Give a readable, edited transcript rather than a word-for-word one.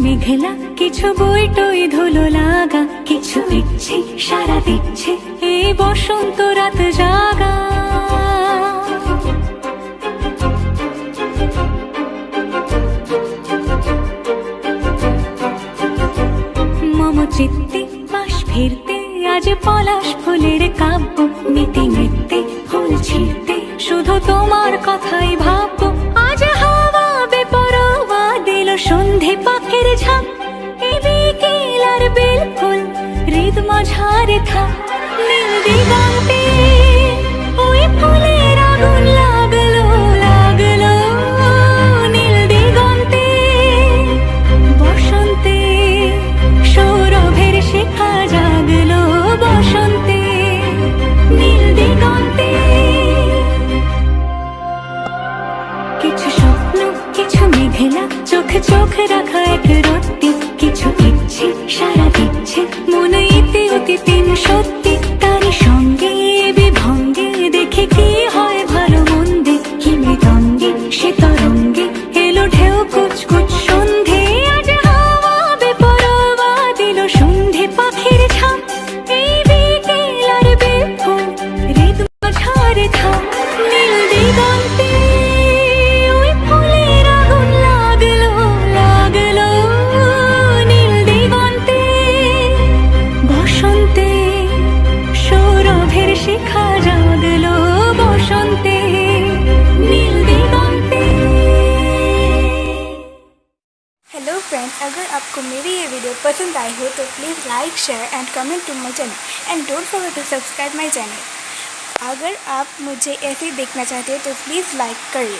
মেঘলা, কিছু বই টই ধুলো লাগা, কিছু ইচ্ছে সারা দিচ্ছে এই বসন্ত রাত জাগা। মম চিত্তে পাশ ফিরতে আজ পলাশ ফুলের কাব্য, নিতে নিতে ফুল ছিঁড়তে শুধু তোমার কথাই ভাববো। আজ হাওয়া বেপরোয়া দিল সন্ধে পাখির ঝাঁক, এই বিকেল আর বেল ফুল হৃদ মাঝারে থাক। নীল দিগন্তে ওই ফুলের আগুন লাগলো লাগলো, নীল দিগন্তে বসন্তে সৌরভের শিখা জাগলো, বসন্তে নীল দিগন্তে। কিছু স্বপ্ন, কিছু মেঘলা, চোখে চোখ রাখা এক রত্তি, কিছু ইচ্ছে সারা দিচ্ছে মন ইতি অতি তিন সত্যি। তারই সঙ্গে বিভঙ্গে দেখে কি হয় ভালো মন্দে, কি মৃদঙ্গে সে তরঙ্গে এলো ঢেউ কুচকুচ সন্ধে। আজ হাওয়া বেপরোয়া দিল সন্ধে পাখির ঝাঁক, এই বিকেল আর বেল ফুল হৃদ মাঝারে থাক। নীল দিগন্তে ওই ফুলের আগুন লাগলো লাগলো, নীল দিগন্তে বসন্তে সৌরভের শিখা জাগলো, বসন্তে নীল দিগন্তে। हेलो फ्रेंड्स, अगर आपको मेरी ये वीडियो पसंद आई हो तो please like share and comment to my channel and don't forget to subscribe my channel. अगर आप मुझे ऐसे ही देखना चाहते हैं तो प्लीज़ लाइक करिए।